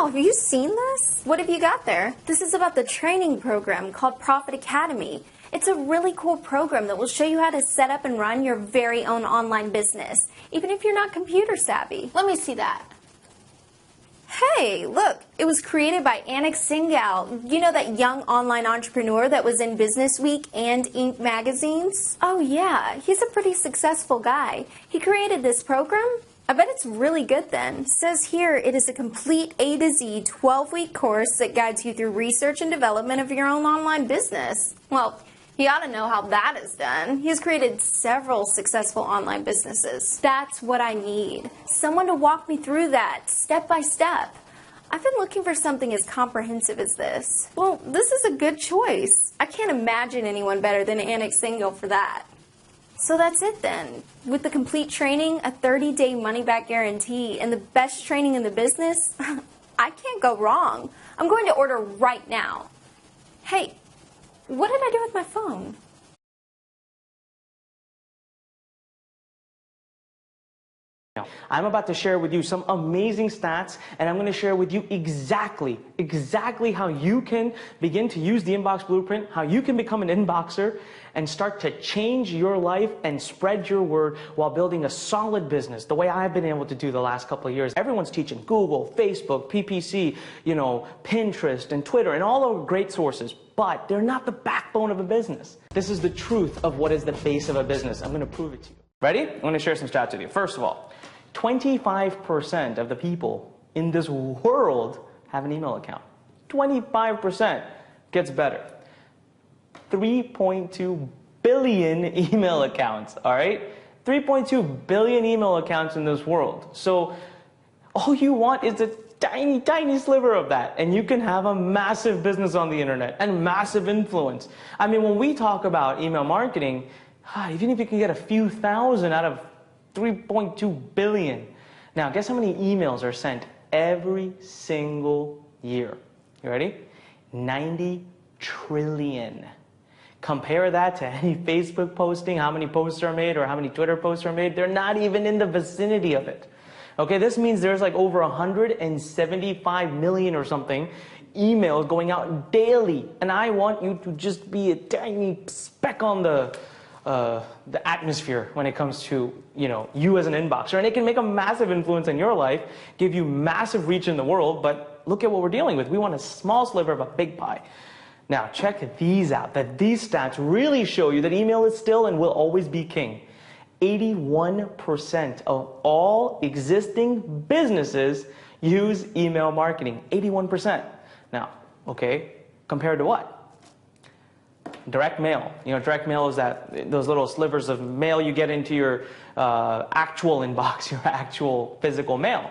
Wow, have you seen this? What have you got there? This is about the training program called Profit Academy. It's a really cool program that will show you how to set up and run your very own online business, even if you're not computer savvy. Let me see that. Hey, look, it was created by Anik Singal. You know, that young online entrepreneur that was in Business Week and Inc. magazines? Oh yeah, he's a pretty successful guy. He created this program. I bet it's really good then. It says here it is a complete A to Z 12-week course that guides you through research and development of your own online business. Well, he ought to know how that is done. He's created several successful online businesses. That's what I need. Someone to walk me through that, step by step. I've been looking for something as comprehensive as this. Well, this is a good choice. I can't imagine anyone better than Anik Singal for that. So that's it then. With the complete training, a 30-day money-back guarantee, and the best training in the business, I can't go wrong. I'm going to order right now. Hey, what did I do with my phone? I'm about to share with you some amazing stats, and I'm going to share with you exactly how you can begin to use the Inbox Blueprint, how you can become an inboxer and start to change your life and spread your word while building a solid business the way I've been able to do the last couple of years. Everyone's teaching Google, Facebook, PPC, Pinterest and Twitter and all those great sources, but they're not the backbone of a business. This is the truth of what is the base of a business. I'm going to prove it to you. Ready? I'm going to share some stats with you. First of all, 25% of the people in this world have an email account. 25%. Gets better. 3.2 billion email accounts, all right? 3.2 billion email accounts in this world. So all you want is a tiny, tiny sliver of that, and you can have a massive business on the internet and massive influence. I mean, when we talk about email marketing, even if you can get a few thousand out of 3.2 billion. Now, guess how many emails are sent every single year? You ready? 90 trillion. Compare that to any Facebook posting, how many posts are made, or how many Twitter posts are made. They're not even in the vicinity of it. Okay, this means there's like over 175 million or something emails going out daily. And I want you to just be a tiny speck on the atmosphere when it comes to you as an inboxer, and it can make a massive influence in your life, give you massive reach in the world. But look at what we're dealing with. We want a small sliver of a big pie. Now check these out. That these stats really show you that email is still and will always be king. 81% of all existing businesses use email marketing. 81%. Now, okay, compared to what? Direct mail. Direct mail is those little slivers of mail you get into your actual inbox, your actual physical mail.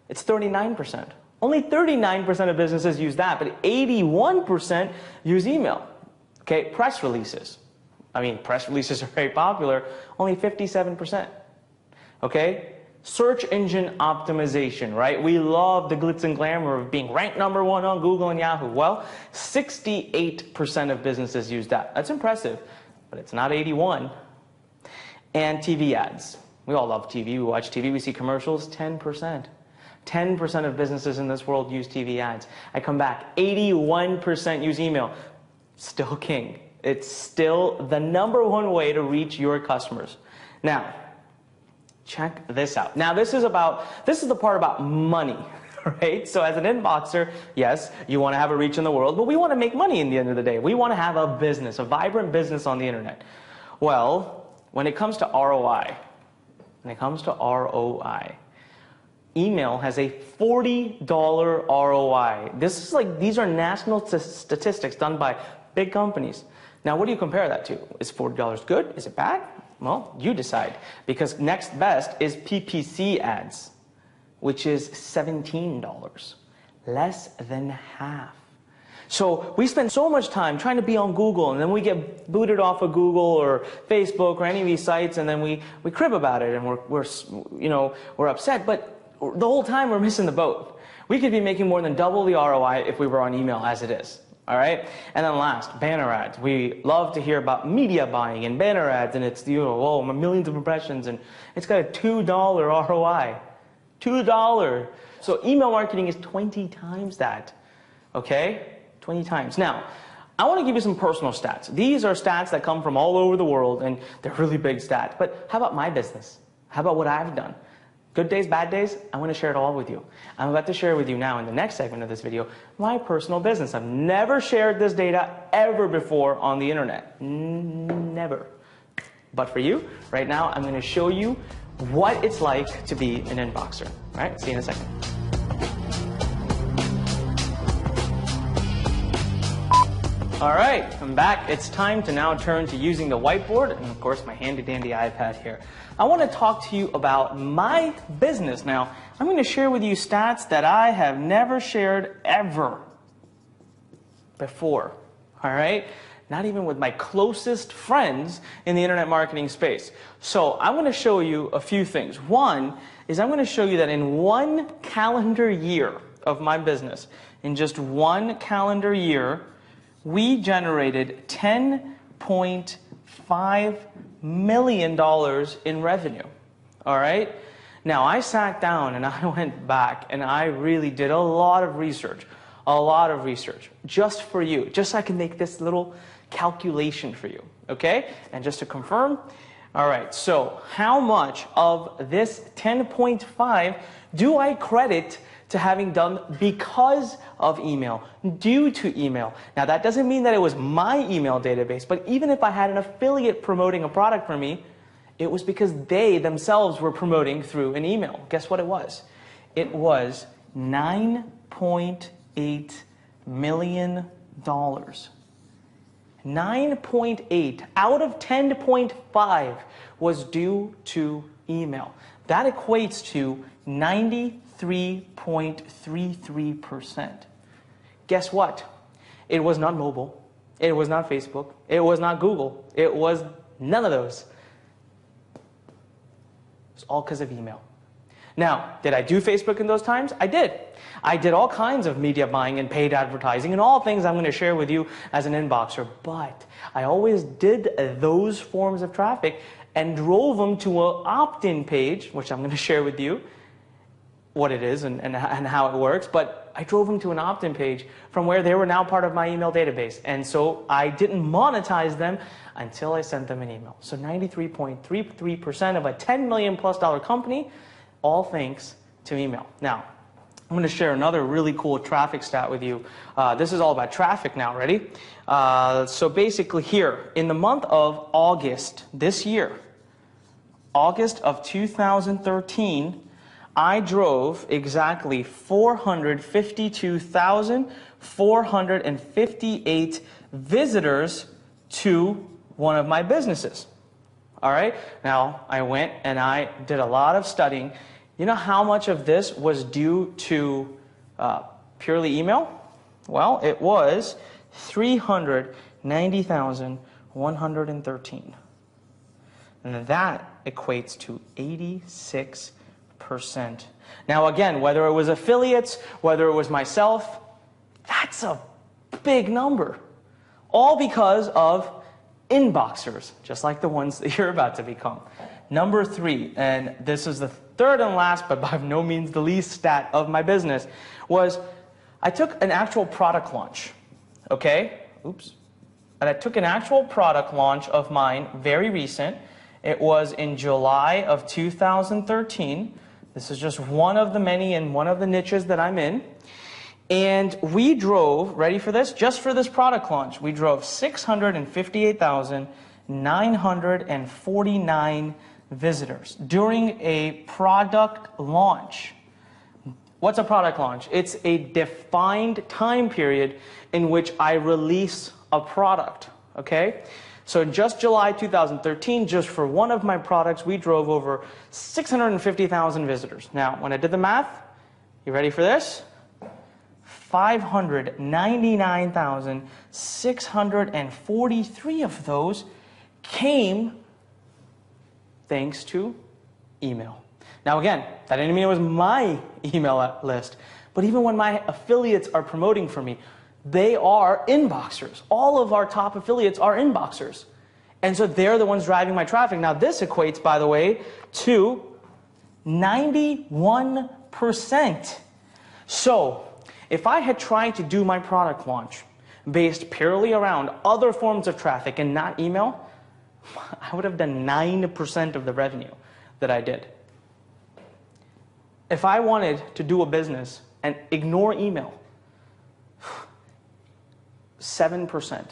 It's 39%. Only 39% of businesses use that, but 81% use email. Okay, press releases. I mean, press releases are very popular. Only 57%. Okay? Search engine optimization, right? We love the glitz and glamour of being ranked #1 on Google and Yahoo. Well, 68% of businesses use that. That's impressive, but it's not 81. And TV ads. We all love TV. We watch TV. We see commercials. 10%. 10% of businesses in this world use TV ads. I come back. 81% use email. Still king. It's still the #1 way to reach your customers. Now, check this out. Now, this is the part about money, right? So as an inboxer, yes, you want to have a reach in the world, but we want to make money in the end of the day. We want to have a business, a vibrant business on the internet. Well, when it comes to ROI, email has a $40 ROI. These are national statistics done by big companies. Now, what do you compare that to? Is $40 good? Is it bad? Well, you decide, because next best is PPC ads, which is $17, less than half. So we spend so much time trying to be on Google, and then we get booted off of Google or Facebook or any of these sites, and then we crib about it, and we're upset, but the whole time we're missing the boat. We could be making more than double the ROI if we were on email as it is. All right, and then last, banner ads. We love to hear about media buying and banner ads, and it's millions of impressions, and it's got a $2 ROI. $2. So email marketing is 20 times that, okay? 20 times. Now, I want to give you some personal stats. These are stats that come from all over the world, and they're really big stats. But how about my business? How about what I've done? Good days, bad days, I want to share it all with you. I'm about to share with you now in the next segment of this video my personal business. I've never shared this data ever before on the internet. Never. But for you, right now, I'm going to show you what it's like to be an inboxer. All right, see you in a second. All right, I'm back. It's time to now turn to using the whiteboard and, of course, my handy-dandy iPad here. I want to talk to you about my business. Now, I'm going to share with you stats that I have never shared ever before. All right? Not even with my closest friends in the internet marketing space. So I'm going to show you a few things. One is I'm going to show you that in one calendar year of my business, in just one calendar year, we generated $10.5 million in revenue. All right? Now, I sat down and I went back and I really did a lot of research, just for you, just so I can make this little calculation for you, okay? And just to confirm, all right, so how much of this 10.5 do I credit to having done because of email, due to email? Now, that doesn't mean that it was my email database, but even if I had an affiliate promoting a product for me, it was because they themselves were promoting through an email. Guess what it was? It was $9.8 million. 9.8 out of 10.5 was due to email. That equates to 93.33%. Guess what? It was not mobile. It was not Facebook. It was not Google. It was none of those. It's all because of email. Now, did I do Facebook in those times? I did. I did all kinds of media buying and paid advertising and all things I'm going to share with you as an inboxer. But I always did those forms of traffic and drove them to an opt-in page, which I'm going to share with you what it is and how it works. But I drove them to an opt-in page from where they were now part of my email database. And so I didn't monetize them until I sent them an email. So 93.33% of a $10 million plus company, all thanks to email. Now, I'm going to share another really cool traffic stat with you. This is all about traffic now. Ready? So basically here, in the month of August this year, August of 2013, I drove exactly 452,458 visitors to one of my businesses. All right? Now, I went and I did a lot of studying. You know how much of this was due to purely email? Well, it was 390,113. And that equates to 86%. Now again, whether it was affiliates, whether it was myself, that's a big number. All because of inboxers, just like the ones that you're about to become. Number 3, and this is the third and last, but by no means the least stat of my business, was I took an actual product launch, okay? Oops. And I took an actual product launch of mine, very recent. It was in July of 2013. This is just one of the many and one of the niches that I'm in. And we drove, ready for this? Just for this product launch, we drove 658,949 visitors during a product launch. What's a product launch? It's a defined time period in which I release a product, okay? So just July 2013, just for one of my products, we drove over 650,000 visitors. Now, when I did the math, you ready for this? 599,643 of those came thanks to email. Now again, that didn't mean it was my email list, but even when my affiliates are promoting for me, they are inboxers. All of our top affiliates are inboxers. And so they're the ones driving my traffic. Now this equates, by the way, to 91 9%. So, if I had tried to do my product launch based purely around other forms of traffic and not email, I would have done 9% of the revenue that I did. If I wanted to do a business and ignore email, 7%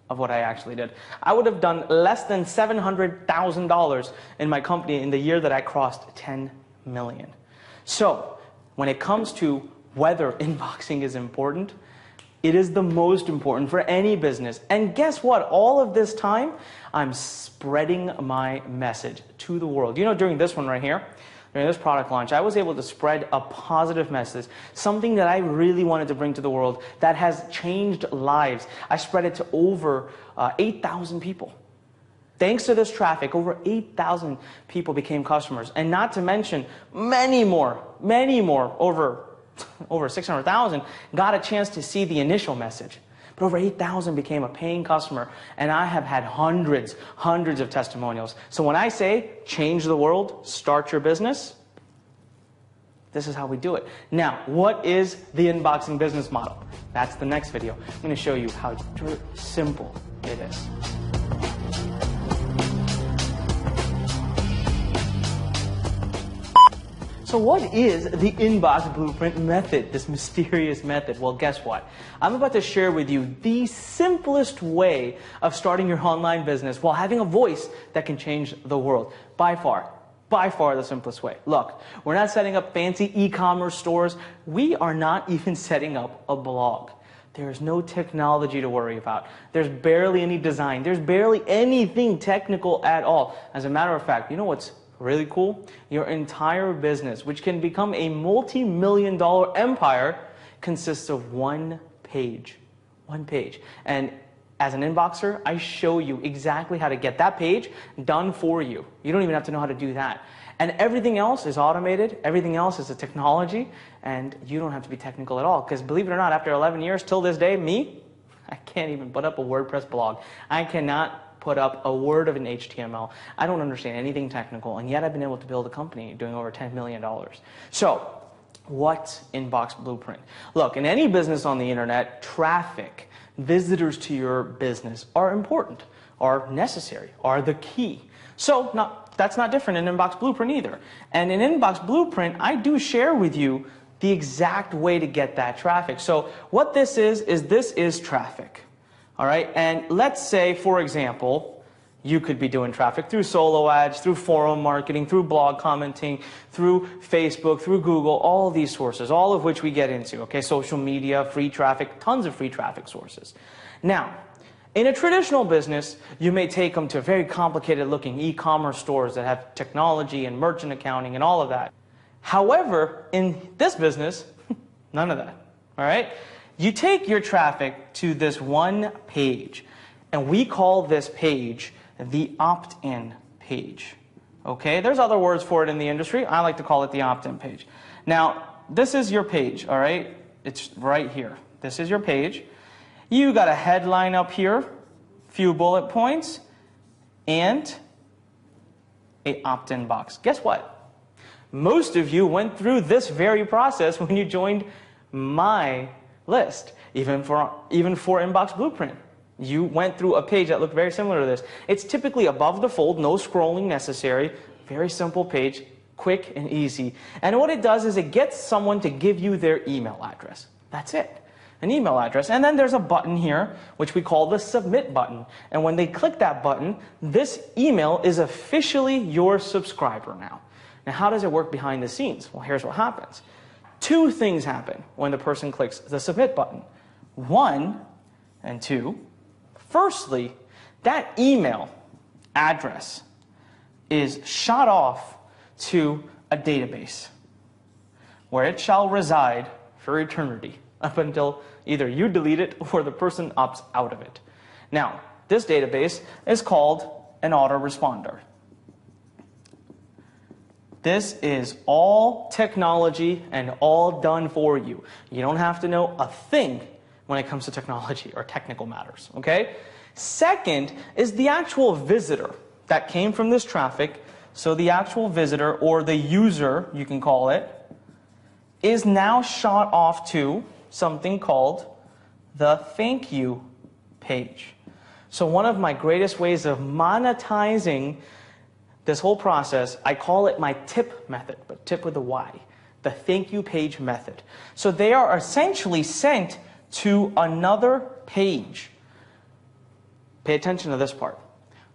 of what I actually did. I would have done less than $700,000 in my company in the year that I crossed 10 million. So, when it comes to whether inboxing is important, it is the most important for any business. And guess what? All of this time, I'm spreading my message to the world. You know, during this one right here, during this product launch, I was able to spread a positive message, something that I really wanted to bring to the world that has changed lives. I spread it to over 8,000 people. Thanks to this traffic, over 8,000 people became customers. And not to mention, many more, over 600,000 got a chance to see the initial message. But over 8,000 became a paying customer, and I have had hundreds of testimonials. So when I say change the world, start your business, this is how we do it. Now, what is the inboxing business model? That's the next video. I'm going to show you how simple it is. So what is the inbox blueprint method, this mysterious method? Well, guess what? I'm about to share with you the simplest way of starting your online business while having a voice that can change the world. By far the simplest way. Look, we're not setting up fancy e-commerce stores. We are not even setting up a blog. There's no technology to worry about. There's barely any design. There's barely anything technical at all. As a matter of fact, you know what's really cool? Your entire business, which can become a multi-million-dollar empire, consists of one page. One page. And as an inboxer, I show you exactly how to get that page done for you. You don't even have to know how to do that. And everything else is automated. Everything else is a technology. And you don't have to be technical at all. Because believe it or not, after 11 years, till this day, I can't even put up a WordPress blog. I cannot put up a word of an HTML. I don't understand anything technical, and yet I've been able to build a company doing over $10 million. So, what's Inbox Blueprint? Look, in any business on the internet, traffic, visitors to your business are important, are necessary, are the key. So, that's not different in Inbox Blueprint either. And in Inbox Blueprint, I do share with you the exact way to get that traffic. So, what this is traffic. All right, and let's say, for example, you could be doing traffic through solo ads, through forum marketing, through blog commenting, through Facebook, through Google, all these sources, all of which we get into, okay, social media, free traffic, tons of free traffic sources. Now, in a traditional business, you may take them to very complicated looking e-commerce stores that have technology and merchant accounting and all of that. However, in this business, none of that, all right? You take your traffic to this one page, and we call this page the opt-in page. Okay, there's other words for it in the industry. I like to call it the opt-in page. Now, this is your page, all right? It's right here. This is your page. You got a headline up here, few bullet points, and an opt-in box. Guess what? Most of you went through this very process when you joined my list, even for Inbox Blueprint. You went through a page that looked very similar to this. It's typically above the fold, no scrolling necessary, very simple page, quick and easy. And what it does is it gets someone to give you their email address. That's it, an email address. And then there's a button here, which we call the submit button. And when they click that button, this email is officially your subscriber now. Now, how does it work behind the scenes? Well, here's what happens. Two things happen when the person clicks the submit button. One and two. Firstly, that email address is shot off to a database where it shall reside for eternity up until either you delete it or the person opts out of it. Now, this database is called an autoresponder. This is all technology and all done for you. You don't have to know a thing when it comes to technology or technical matters, okay? Second is the actual visitor that came from this traffic. So the actual visitor, or the user, you can call it, is now shot off to something called the thank you page. So one of my greatest ways of monetizing this whole process, I call it my tip method, but tip with a Y, the thank you page method. So they are essentially sent to another page. Pay attention to this part.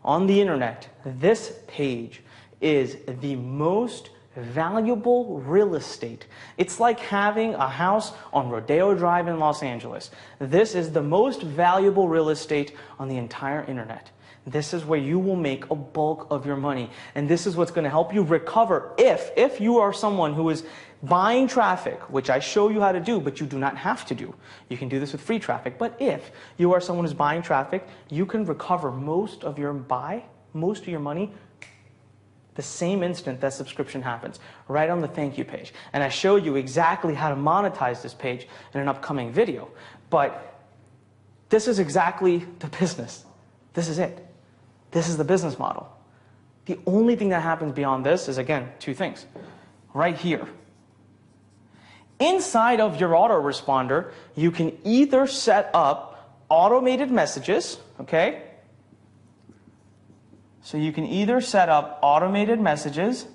On the internet, this page is the most valuable real estate. It's like having a house on Rodeo Drive in Los Angeles. This is the most valuable real estate on the entire internet. This is where you will make a bulk of your money. And this is what's going to help you recover if you are someone who is buying traffic, which I show you how to do, but you do not have to do. You can do this with free traffic. But if you are someone who's buying traffic, you can recover most of your money the same instant that subscription happens, right on the thank you page. And I show you exactly how to monetize this page in an upcoming video. But this is exactly the business. This is it. This is the business model. The only thing that happens beyond this is, again, two things. Right here. Inside of your autoresponder, you can either set up automated messages, okay? So you can either set up automated messages.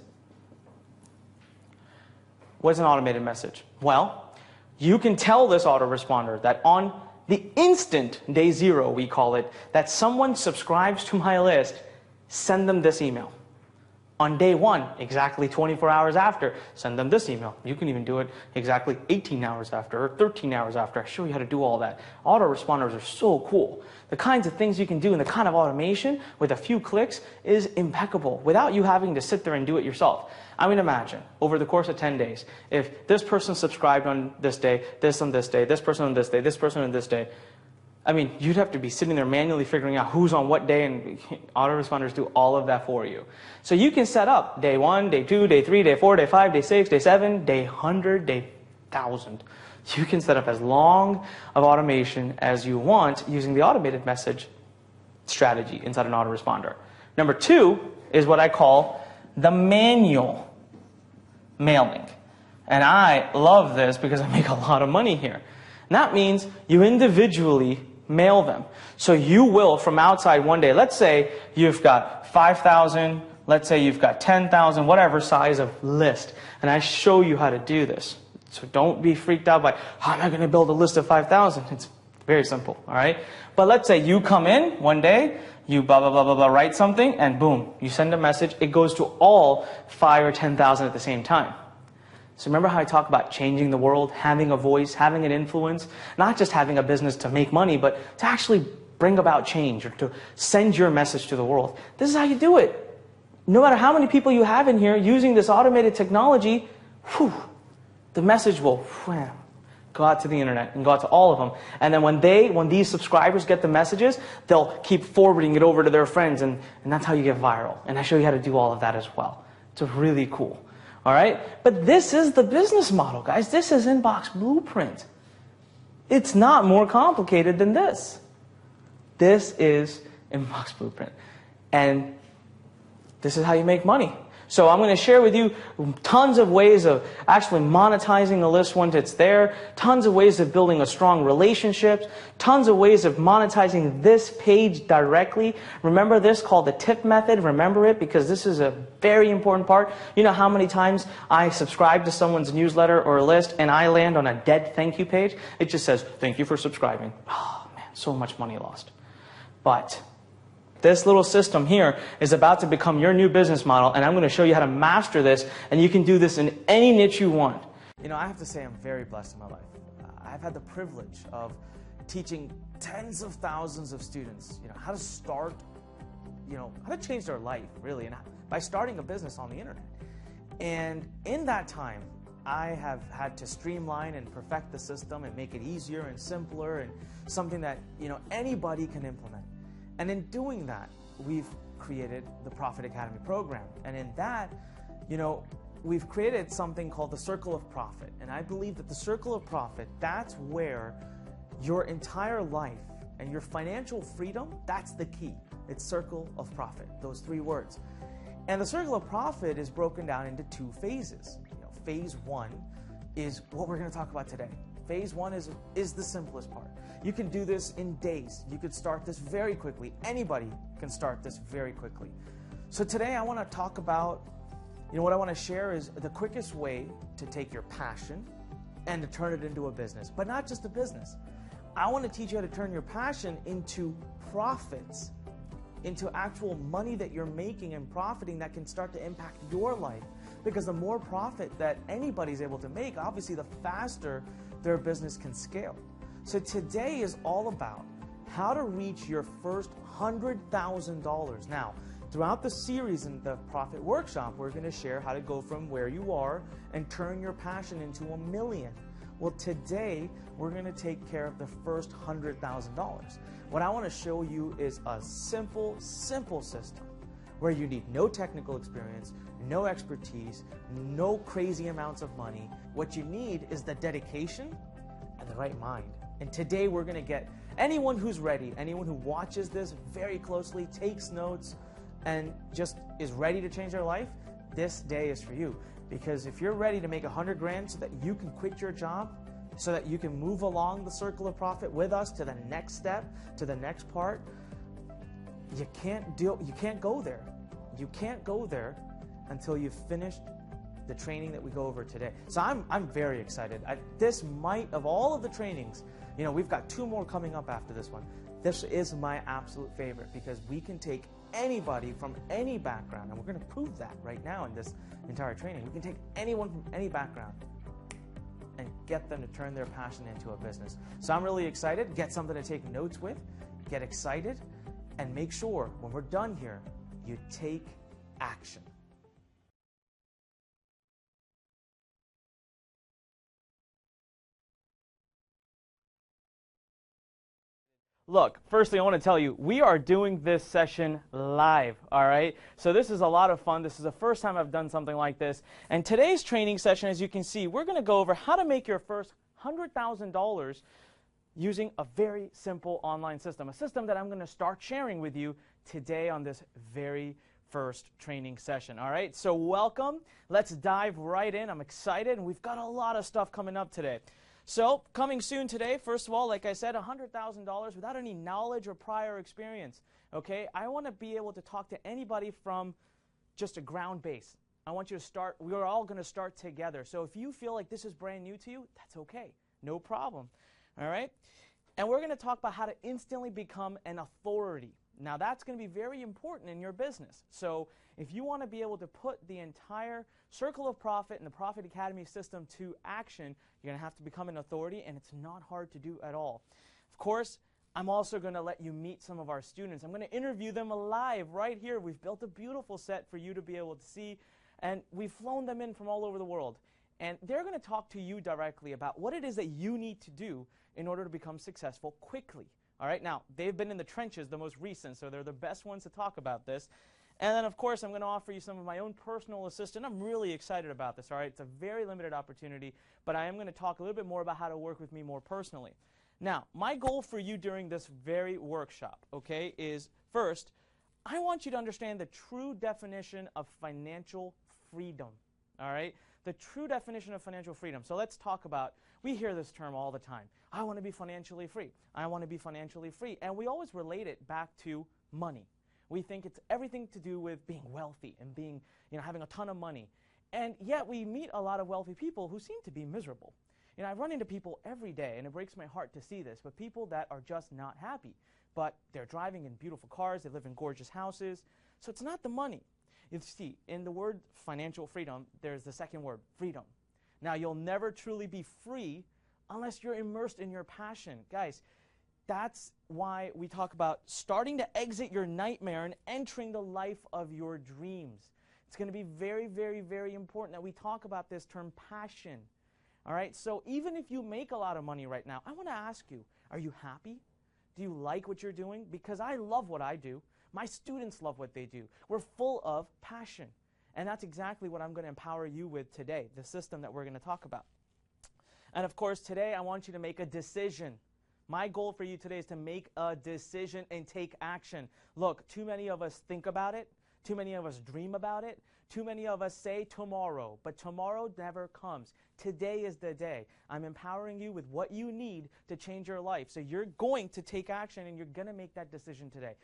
What's an automated message? Well, you can tell this autoresponder that on the instant, day zero, we call it, that someone subscribes to my list, send them this email. On day one, exactly 24 hours after, send them this email. You can even do it exactly 18 hours after or 13 hours after. I show you how to do all that. Autoresponders are so cool. The kinds of things you can do and the kind of automation with a few clicks is impeccable without you having to sit there and do it yourself. I mean, imagine, over the course of 10 days, if this person subscribed on this day, this on this day, this person on this day, this person on this day, I mean, you'd have to be sitting there manually figuring out who's on what day, and autoresponders do all of that for you. So you can set up day 1, day 2, day 3, day 4, day 5, day 6, day 7, day 100, day 1,000. You can set up as long of automation as you want using the automated message strategy inside an autoresponder. Number 2 is what I call the manual mailing. And I love this because I make a lot of money here. And that means you individually mail them. So you will, from outside one day, let's say you've got 5,000, let's say you've got 10,000, whatever size of list. And I show you how to do this. So don't be freaked out by, how am I going to build a list of 5,000? It's very simple, all right? But let's say you come in one day, you blah, blah, blah, blah, blah, write something, and boom, you send a message. It goes to all 5 or 10,000 at the same time. So remember how I talk about changing the world, having a voice, having an influence, not just having a business to make money, but to actually bring about change or to send your message to the world. This is how you do it. No matter how many people you have in here using this automated technology, the message will go out to the internet and go out to all of them. And then when these subscribers get the messages, they'll keep forwarding it over to their friends, and that's how you get viral. And I show you how to do all of that as well. It's really cool. All right? But this is the business model, guys. This is Inbox Blueprint. It's not more complicated than this. This is Inbox Blueprint. And this is how you make money. So I'm going to share with you tons of ways of actually monetizing the list once it's there, tons of ways of building a strong relationship, tons of ways of monetizing this page directly. Remember this, called the tip method. Remember it, because this is a very important part. You know how many times I subscribe to someone's newsletter or list and I land on a dead thank you page? It just says, thank you for subscribing. Oh man, so much money lost. But this little system here is about to become your new business model, and I'm going to show you how to master this, and you can do this in any niche you want. You know, I have to say I'm very blessed in my life. I've had the privilege of teaching tens of thousands of students, how to start, how to change their life, really, and by starting a business on the internet. And in that time, I have had to streamline and perfect the system and make it easier and simpler and something that, anybody can implement. And in doing that, we've created the Profit Academy program. And in that, we've created something called the Circle of Profit. And I believe that the Circle of Profit, that's where your entire life and your financial freedom, that's the key. It's Circle of Profit, those 3 words. And the Circle of Profit is broken down into 2 phases. Phase 1 is what we're going to talk about today. Phase one is the simplest part. You can do this in days. You could start this very quickly. Anybody can start this very quickly. So today I want to talk about, what I want to share is the quickest way to take your passion and to turn it into a business. But not just a business. I want to teach you how to turn your passion into profits, into actual money that you're making and profiting that can start to impact your life. Because the more profit that anybody's able to make, obviously the faster their business can scale. So today is all about how to reach your first $100,000. Now, throughout the series in the Profit Workshop, we're going to share how to go from where you are and turn your passion into $1 million. Well, today we're going to take care of the first $100,000. What I want to show you is a simple system where you need no technical experience, no expertise, no crazy amounts of money. What you need is the dedication and the right mind. And today we're going to get anyone who's ready, anyone who watches this very closely, takes notes, and just is ready to change their life, this day is for you. Because if you're ready to make 100 grand so that you can quit your job, so that you can move along the circle of profit with us to the next step, to the next part, you can't go there. You can't go there until you've finished the training that we go over today. So I'm very excited. This might, of all of the trainings, we've got 2 more coming up after this one. This is my absolute favorite because we can take anybody from any background, and we're going to prove that right now in this entire training. We can take anyone from any background and get them to turn their passion into a business. So I'm really excited. Get something to take notes with, get excited, and make sure when we're done here, you take action. Look, firstly, I want to tell you, we are doing this session live, all right? So this is a lot of fun. This is the first time I've done something like this. And today's training session, as you can see, we're going to go over how to make your first $100,000 using a very simple online system, a system that I'm going to start sharing with you today on this very first training session, all right? So welcome. Let's dive right in. I'm excited, and we've got a lot of stuff coming up today. So, coming soon today, first of all, like I said, $100,000 without any knowledge or prior experience, okay? I want to be able to talk to anybody from just a ground base. I want you to start, we're all going to start together. So if you feel like this is brand new to you, that's okay. No problem, all right? And we're going to talk about how to instantly become an authority. Now, that's going to be very important in your business. So if you want to be able to put the entire Circle of Profit and the Profit Academy system to action, you're going to have to become an authority, and it's not hard to do at all. Of course, I'm also going to let you meet some of our students. I'm going to interview them live right here. We've built a beautiful set for you to be able to see, and we've flown them in from all over the world. And they're going to talk to you directly about what it is that you need to do in order to become successful quickly. All right, now, they've been in the trenches, the most recent, so they're the best ones to talk about this. And then, of course, I'm going to offer you some of my own personal assistant. I'm really excited about this, all right? It's a very limited opportunity, but I am going to talk a little bit more about how to work with me more personally. Now, my goal for you during this very workshop, okay, is first, I want you to understand the true definition of financial freedom, all right? The true definition of financial freedom. So let's talk about, we hear this term all the time. I want to be financially free. I want to be financially free. And we always relate it back to money. We think it's everything to do with being wealthy and being, having a ton of money. And yet we meet a lot of wealthy people who seem to be miserable. I run into people every day, and it breaks my heart to see this, but people that are just not happy. But they're driving in beautiful cars, they live in gorgeous houses. So it's not the money. You see, in the word financial freedom, there's the second word, freedom. Now, you'll never truly be free unless you're immersed in your passion. Guys, that's why we talk about starting to exit your nightmare and entering the life of your dreams. It's going to be very, very, very important that we talk about this term passion. All right, so even if you make a lot of money right now, I want to ask you, are you happy? Do you like what you're doing? Because I love what I do. My students love what they do. We're full of passion. And that's exactly what I'm going to empower you with today, the system that we're going to talk about. And of course, today I want you to make a decision. My goal for you today is to make a decision and take action. Look, too many of us think about it. Too many of us dream about it. Too many of us say tomorrow, but tomorrow never comes. Today is the day. I'm empowering you with what you need to change your life. So you're going to take action and you're going to make that decision today.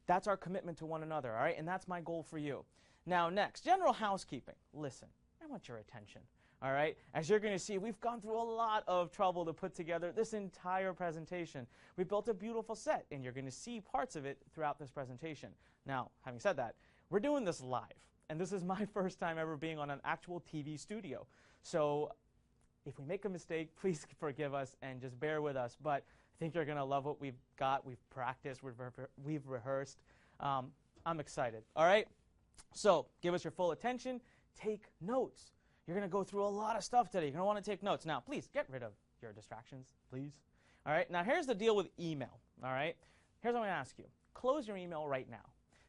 That's our commitment to one another, all right? And that's my goal for you. Now, next, general housekeeping. Listen, I want your attention. All right, as you're going to see, we've gone through a lot of trouble to put together this entire presentation. We built a beautiful set, and you're going to see parts of it throughout this presentation. Now, having said that, we're doing this live, and this is my first time ever being on an actual TV studio. So if we make a mistake, please forgive us and just bear with us. But I think you're going to love what we've got. We've practiced. We've rehearsed. I'm excited. All right, so give us your full attention. Take notes. You're going to go through a lot of stuff today. You're going to want to take notes. Now, please get rid of your distractions, please. All right, now here's the deal with email. All right, here's what I'm going to ask you. Close your email right now.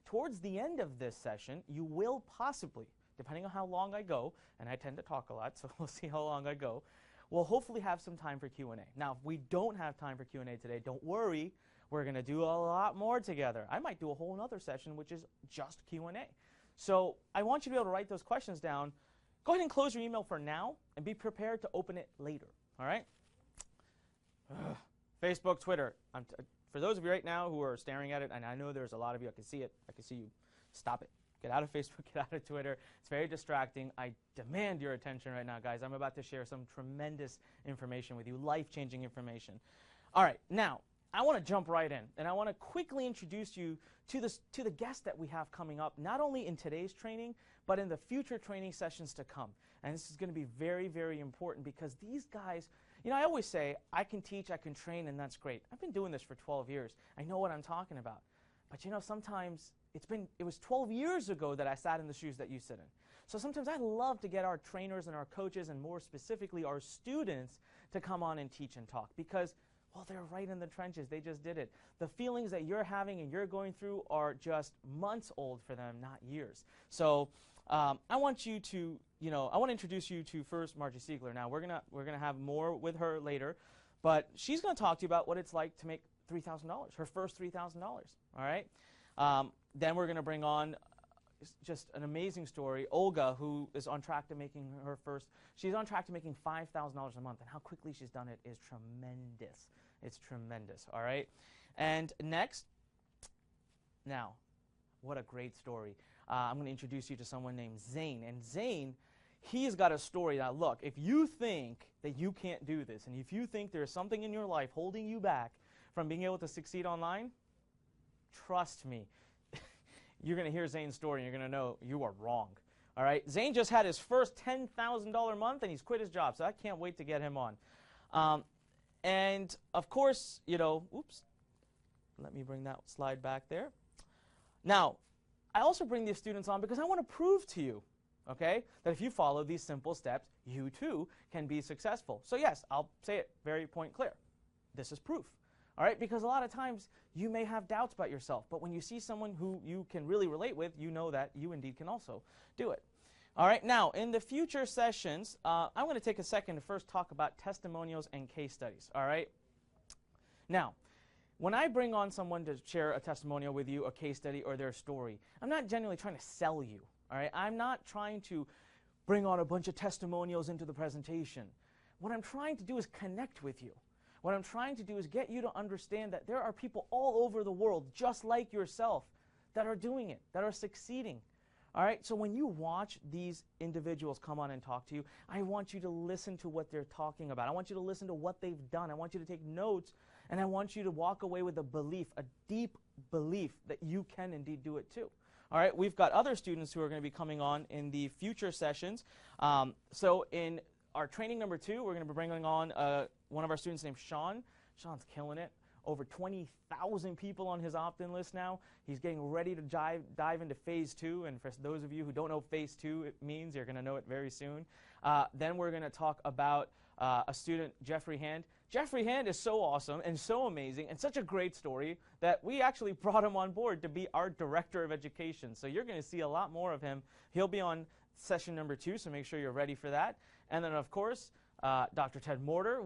Towards the end of this session, you will possibly, depending on how long I go, and I tend to talk a lot, so we'll see how long I go, we'll hopefully have some time for Q&A. Now, if we don't have time for Q&A today, don't worry. We're going to do a lot more together. I might do a whole other session, which is just Q&A. So I want you to be able to write those questions down. Go ahead and close your email for now and be prepared to open it later, all right? Facebook, Twitter. For those of you right now who are staring at it, and I know there's a lot of you, I can see it. I can see you. Stop it. Get out of Facebook, get out of Twitter. It's very distracting. I demand your attention right now, guys. I'm about to share some tremendous information with you, life-changing information. All right, now, I want to jump right in, and I want to quickly introduce you to the guest that we have coming up, not only in today's training, but in the future training sessions to come. And this is going to be very, very important because these guys, you know, I always say, I can teach, I can train, and that's great. I've been doing this for 12 years. I know what I'm talking about. But you know, sometimes it was 12 years ago that I sat in the shoes that you sit in. So sometimes I love to get our trainers and our coaches, and more specifically our students, to come on and teach and talk because, well, they're right in the trenches. They just did it. The feelings that you're having and you're going through are just months old for them, not years. So I want you to, I want to introduce you to first Margie Siegler. Now, we're gonna have more with her later, but she's going to talk to you about what it's like to make $3,000, her first $3,000, all right? Then we're going to bring on just an amazing story, Olga, who is on track to making she's on track to making $5,000 a month, and how quickly she's done it is tremendous. It's tremendous, all right? And next, now, what a great story. I'm going to introduce you to someone named Zane, and Zane, he's got a story. Now, look, if you think that you can't do this, and if you think there's something in your life holding you back from being able to succeed online, trust me. You're going to hear Zane's story, and you're going to know you are wrong. All right? Zane just had his first $10,000 month, and he's quit his job, so I can't wait to get him on. And, of course, oops, let me bring that slide back there. Now, I also bring these students on because I want to prove to you, okay, that if you follow these simple steps, you, too, can be successful. So, yes, I'll say it very point clear. This is proof. All right, because a lot of times you may have doubts about yourself, but when you see someone who you can really relate with, you know that you indeed can also do it. All right, now in the future sessions, I'm going to take a second to first talk about testimonials and case studies. All right. Now, when I bring on someone to share a testimonial with you, a case study, or their story, I'm not genuinely trying to sell you. All right, I'm not trying to bring on a bunch of testimonials into the presentation. What I'm trying to do is connect with you. What I'm trying to do is get you to understand that there are people all over the world, just like yourself, that are doing it, that are succeeding. All right, so when you watch these individuals come on and talk to you, I want you to listen to what they're talking about. I want you to listen to what they've done. I want you to take notes, and I want you to walk away with a belief, a deep belief that you can indeed do it too. All right, we've got other students who are going to be coming on in the future sessions. So in our training number 2, we're going to be bringing on one of our students named Sean. Sean's killing it. Over 20,000 people on his opt-in list now. He's getting ready to dive into phase 2. And for those of you who don't know phase 2 it means, you're going to know it very soon. Then we're going to talk about a student, Jeffrey Hand. Jeffrey Hand is so awesome and so amazing and such a great story that we actually brought him on board to be our director of education. So you're going to see a lot more of him. He'll be on session number 2, so make sure you're ready for that. And then, of course, Dr. Ted Mortar,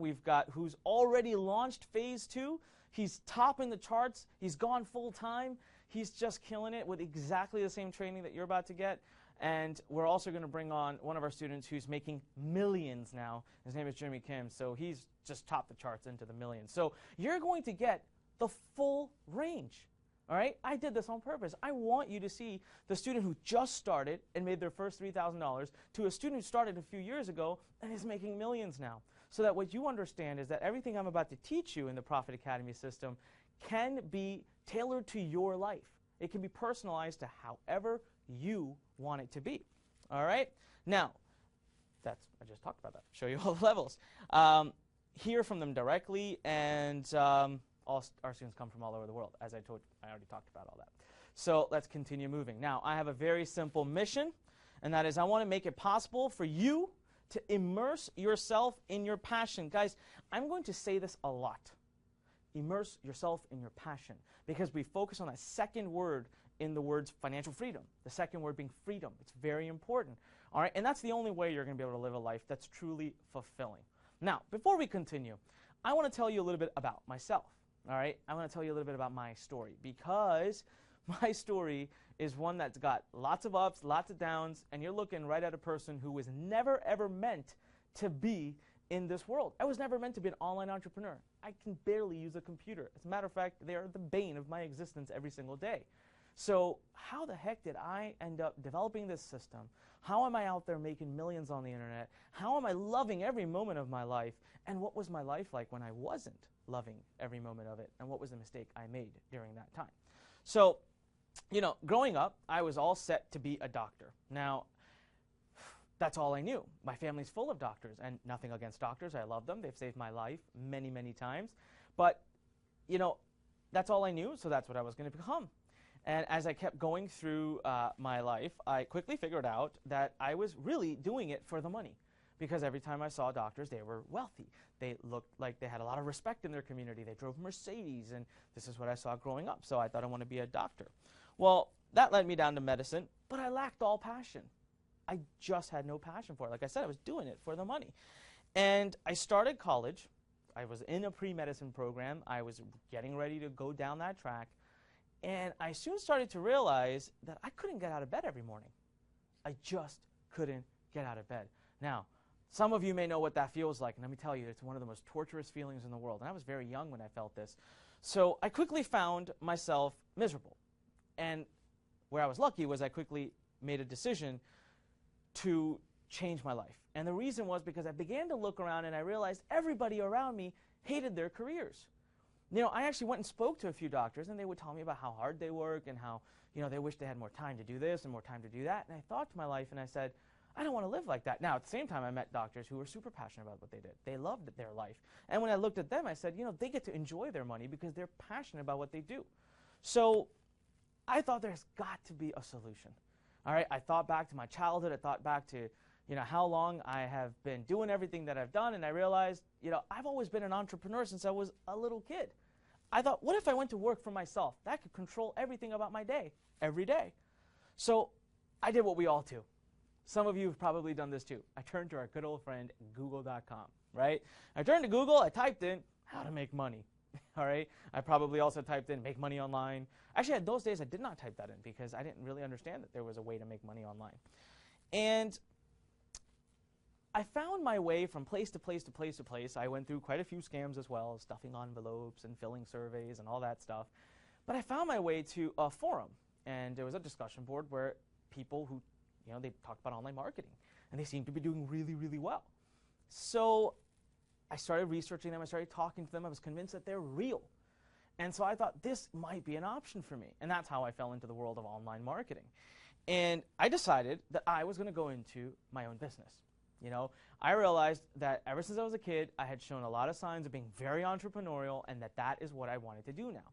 who's already launched phase 2. He's topping the charts. He's gone full time. He's just killing it with exactly the same training that you're about to get. And we're also going to bring on one of our students who's making millions now. His name is Jimmy Kim. So he's just topped the charts into the millions. So you're going to get the full range. All right? I did this on purpose. I want you to see the student who just started and made their first $3,000 to a student who started a few years ago and is making millions now. So that what you understand is that everything I'm about to teach you in the Profit Academy system can be tailored to your life. It can be personalized to however you want it to be. All right? Now, I just talked about that. Show you all the levels. Hear from them directly, and all our students come from all over the world. As I already talked about all that. So let's continue moving. Now, I have a very simple mission, and that is I want to make it possible for you to immerse yourself in your passion. Guys, I'm going to say this a lot. Immerse yourself in your passion, because we focus on that second word in the words financial freedom, the second word being freedom. It's very important. All right, and that's the only way you're going to be able to live a life that's truly fulfilling. Now, before we continue, I want to tell you a little bit about myself. All right, I want to tell you a little bit about my story, because my story is one that's got lots of ups, lots of downs, and you're looking right at a person who was never ever meant to be in this world. I was never meant to be an online entrepreneur. I can barely use a computer. As a matter of fact, they are the bane of my existence every single day. So how the heck did I end up developing this system? How am I out there making millions on the internet? How am I loving every moment of my life? And what was my life like when I wasn't loving every moment of it? And what was the mistake I made during that time? So, you know, growing up, I was all set to be a doctor. Now, that's all I knew. My family's full of doctors, and nothing against doctors. I love them. They've saved my life many, many times. But, you know, that's all I knew, so that's what I was going to become. And as I kept going through my life, I quickly figured out that I was really doing it for the money. Because every time I saw doctors, they were wealthy. They looked like they had a lot of respect in their community. They drove Mercedes, and this is what I saw growing up. So I thought I want to be a doctor. Well, that led me down to medicine, but I lacked all passion. I just had no passion for it. Like I said, I was doing it for the money. And I started college. I was in a pre-medicine program. I was getting ready to go down that track. And I soon started to realize that I couldn't get out of bed every morning. I just couldn't get out of bed. Now, some of you may know what that feels like, and let me tell you, it's one of the most torturous feelings in the world. And I was very young when I felt this. So I quickly found myself miserable. And where I was lucky was I quickly made a decision to change my life. And the reason was because I began to look around and I realized everybody around me hated their careers. You know, I actually went and spoke to a few doctors, and they would tell me about how hard they work and how, you know, they wish they had more time to do this and more time to do that. And I thought to my life and I said, I don't want to live like that. Now, at the same time, I met doctors who were super passionate about what they did. They loved their life. And when I looked at them, I said, you know, they get to enjoy their money because they're passionate about what they do. So I thought there's got to be a solution. All right, I thought back to my childhood. I thought back to, you know, how long I have been doing everything that I've done. And I realized, you know, I've always been an entrepreneur since I was a little kid. I thought, what if I went to work for myself? That could control everything about my day, every day. So I did what we all do. Some of you have probably done this too. I turned to our good old friend, Google.com, right? I turned to Google, I typed in how to make money, all right? I probably also typed in make money online. Actually, at those days, I did not type that in because I didn't really understand that there was a way to make money online. And I found my way from place to place to place to place. I went through quite a few scams as well, stuffing envelopes and filling surveys and all that stuff. But I found my way to a forum, and there was a discussion board where people who, you know, they talked about online marketing, and they seemed to be doing really, really well. So I started researching them. I started talking to them. I was convinced that they're real. And so I thought this might be an option for me. And that's how I fell into the world of online marketing. And I decided that I was going to go into my own business. You know, I realized that ever since I was a kid, I had shown a lot of signs of being very entrepreneurial, and that is what I wanted to do now.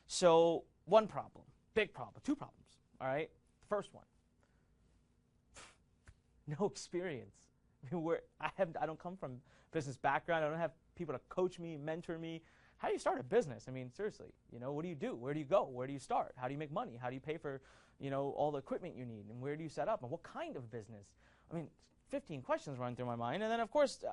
So one problem, big problem, two problems, all right? First one, no experience. I mean, I don't come from business background. I don't have people to coach me, mentor me. How do you start a business? I mean, seriously, you know, what do you do? Where do you go? Where do you start? How do you make money? How do you pay for, you know, all the equipment you need? And where do you set up? And what kind of business? I mean, 15 questions run through my mind. And then, of course,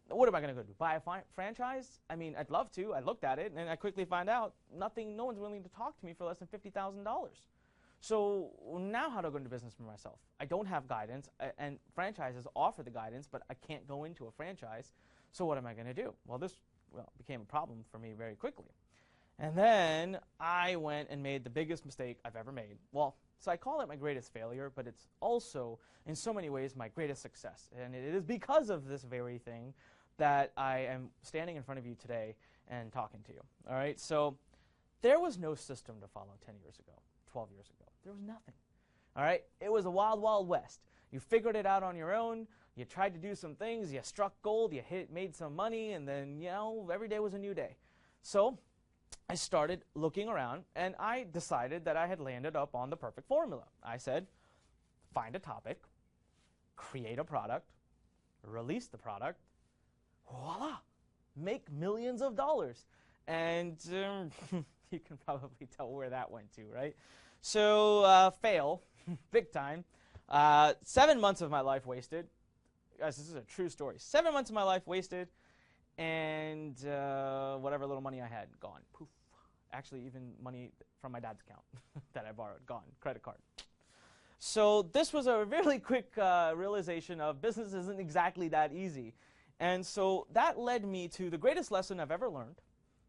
what am I going to go do? Buy a franchise? I mean, I'd love to. I looked at it, and I quickly find out no one's willing to talk to me for less than $50,000. So now how do I go into business for myself? I don't have guidance, and franchises offer the guidance, but I can't go into a franchise. So what am I going to do? Well, this became a problem for me very quickly. And then I went and made the biggest mistake I've ever made. Well, so I call it my greatest failure, but it's also, in so many ways, my greatest success. And it is because of this very thing that I am standing in front of you today and talking to you. All right? So there was no system to follow 10 years ago, 12 years ago. There was nothing. All right? It was a wild, wild west. You figured it out on your own. You tried to do some things. You struck gold. You made some money. And then, every day was a new day. So I started looking around, and I decided that I had landed up on the perfect formula. I said, find a topic, create a product, release the product, voila, make millions of dollars. And you can probably tell where that went to, right? So fail, big time. 7 months of my life wasted. Guys, this is a true story. 7 months of my life wasted, and whatever little money I had, gone. Poof. Actually, even money from my dad's account that I borrowed, gone. Credit card. So this was a really quick realization of business isn't exactly that easy. And so that led me to the greatest lesson I've ever learned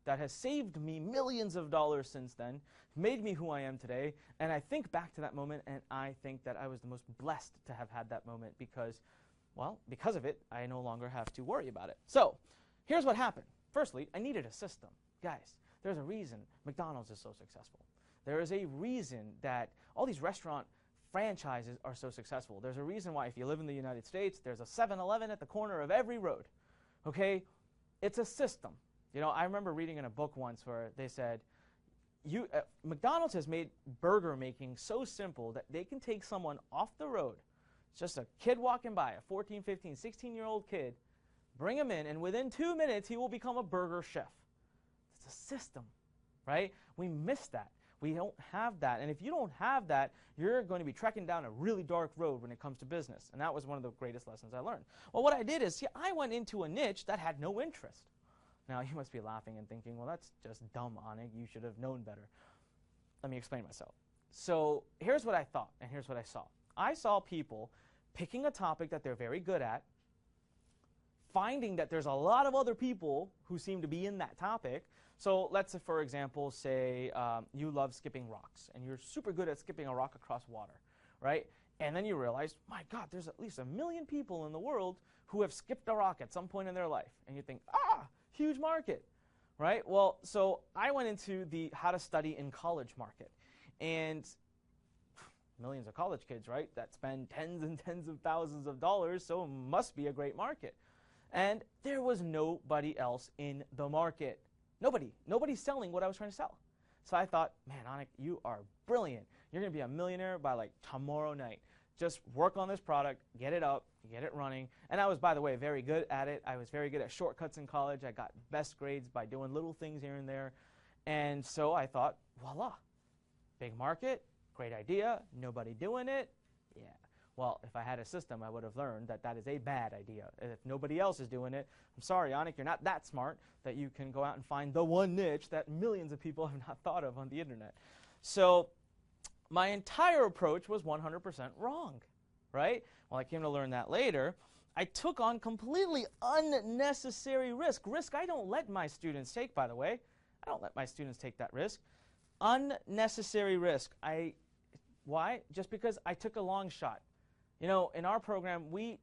that has saved me millions of dollars since then, made me who I am today. And I think back to that moment, and I think that I was the most blessed to have had that moment because, well, because of it, I no longer have to worry about it. So here's what happened. Firstly, I needed a system. Guys, there's a reason McDonald's is so successful. There is a reason that all these restaurant franchises are so successful. There's a reason why if you live in the United States, there's a 7-Eleven at the corner of every road. Okay? It's a system. I remember reading in a book once where they said, McDonald's has made burger making so simple that they can take someone off the road, just a kid walking by, a 14, 15, 16-year-old kid, bring him in, and within 2 minutes, he will become a burger chef. It's a system, right? We miss that. We don't have that. And if you don't have that, you're going to be trekking down a really dark road when it comes to business. And that was one of the greatest lessons I learned. Well, what I did is, I went into a niche that had no interest. Now, you must be laughing and thinking, well, that's just dumb, Anik. You should have known better. Let me explain myself. So here's what I thought, and here's what I saw. I saw people picking a topic that they're very good at, finding that there's a lot of other people who seem to be in that topic. So let's, for example, say you love skipping rocks, and you're super good at skipping a rock across water, right? And then you realize, my God, there's at least 1 million people in the world who have skipped a rock at some point in their life. And you think, huge market, right? Well, so I went into the how to study in college market. And millions of college kids, right, that spend tens and tens of thousands of dollars, so it must be a great market. And there was nobody else in the market. Nobody's selling what I was trying to sell. So I thought, man, Anik, you are brilliant. You're going to be a millionaire by like tomorrow night. Just work on this product, get it up, get it running. And I was, by the way, very good at it. I was very good at shortcuts in college. I got best grades by doing little things here and there. And so I thought, voila, big market, great idea, nobody doing it. Yeah. Well, if I had a system, I would have learned that that is a bad idea. And if nobody else is doing it, I'm sorry, Anik, you're not that smart that you can go out and find the one niche that millions of people have not thought of on the internet. So my entire approach was 100% wrong, right? Well, I came to learn that later. I took on completely unnecessary risk. Risk I don't let my students take, by the way. I don't let my students take that risk. Unnecessary risk. Why? Just because I took a long shot. You know, in our program, you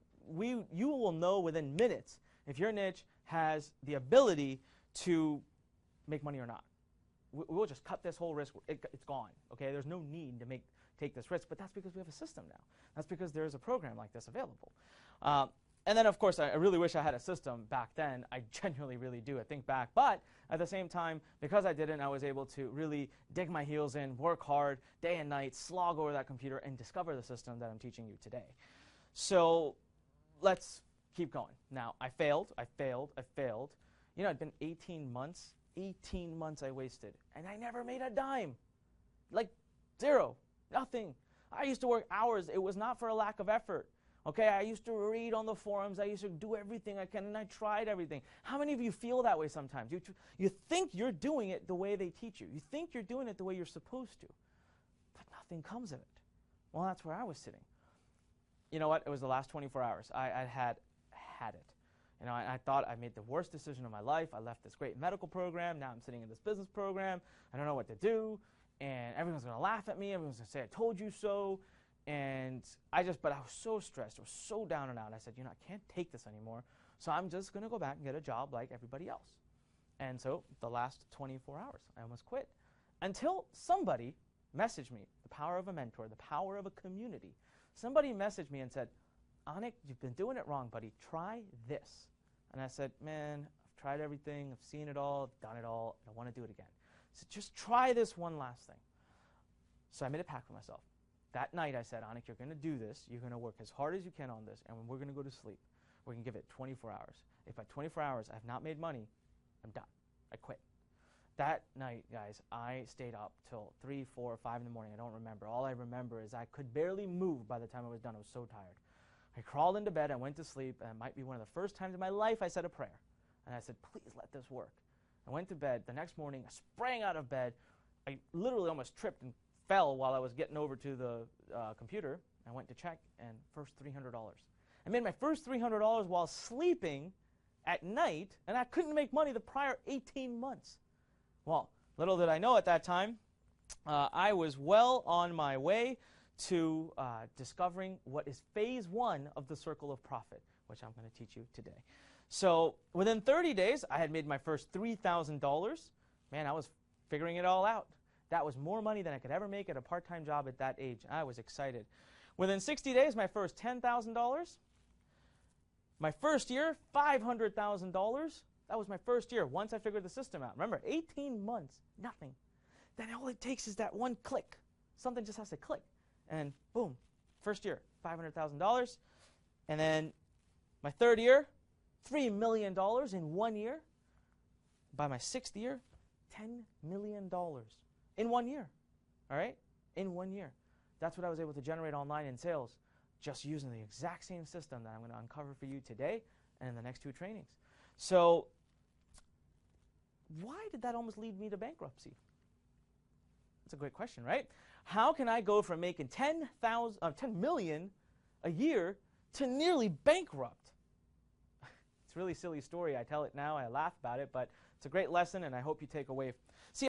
will know within minutes if your niche has the ability to make money or not. We'll just cut this whole risk. It's gone. Okay, there's no need to take this risk, but that's because we have a system now. That's because there is a program like this available. And then, of course, I really wish I had a system back then. I genuinely really do. I think back. But at the same time, because I didn't, I was able to really dig my heels in, work hard, day and night, slog over that computer, and discover the system that I'm teaching you today. So let's keep going. Now, I failed. You know, it'd been 18 months. 18 months I wasted. And I never made a dime. Like zero. Nothing. I used to work hours. It was not for a lack of effort. Okay, I used to read on the forums, I used to do everything I can, and I tried everything. How many of you feel that way sometimes? You think you're doing it the way they teach you. You think you're doing it the way you're supposed to, but nothing comes of it. Well, that's where I was sitting. You know what? It was the last 24 hours. I had it. You know, I thought I made the worst decision of my life. I left this great medical program. Now I'm sitting in this business program. I don't know what to do, and everyone's going to laugh at me. Everyone's going to say, I told you so. But I was so stressed. I was so down and out. I said, you know, I can't take this anymore. So I'm just going to go back and get a job like everybody else. And so the last 24 hours, I almost quit. Until somebody messaged me, the power of a mentor, the power of a community. Somebody messaged me and said, Anik, you've been doing it wrong, buddy. Try this. And I said, man, I've tried everything. I've seen it all. I've done it all. I want to do it again. So just try this one last thing. So I made a pact with myself. That night I said, Anik, you're going to do this. You're going to work as hard as you can on this, and we're going to go to sleep. We're going to give it 24 hours. If by 24 hours I have not made money, I'm done. I quit. That night, guys, I stayed up till 3, 4, 5 in the morning. I don't remember. All I remember is I could barely move by the time I was done. I was so tired. I crawled into bed. I went to sleep, and it might be one of the first times in my life I said a prayer. And I said, please let this work. I went to bed. The next morning, I sprang out of bed. I literally almost tripped and fell while I was getting over to the computer. I went to check, and first $300. I made my first $300 while sleeping at night, and I couldn't make money the prior 18 months. Well, little did I know at that time, I was well on my way to discovering what is phase 1 of the circle of profit, which I'm going to teach you today. So within 30 days, I had made my first $3,000. Man, I was figuring it all out. That was more money than I could ever make at a part-time job at that age. I was excited. Within 60 days, my first $10,000. My first year, $500,000. That was my first year, once I figured the system out. Remember, 18 months, nothing. Then all it takes is that one click. Something just has to click. And boom, first year, $500,000. And then my third year, $3 million in 1 year. By my 6th year, $10 million in 1 year. All right? In 1 year. That's what I was able to generate online in sales, just using the exact same system that I'm going to uncover for you today and in the next 2 trainings. So why did that almost lead me to bankruptcy? That's a great question, right? How can I go from making $10 million a year to nearly bankrupt? It's a really silly story. I tell it now. I laugh about it, but it's a great lesson, and I hope you take away. See,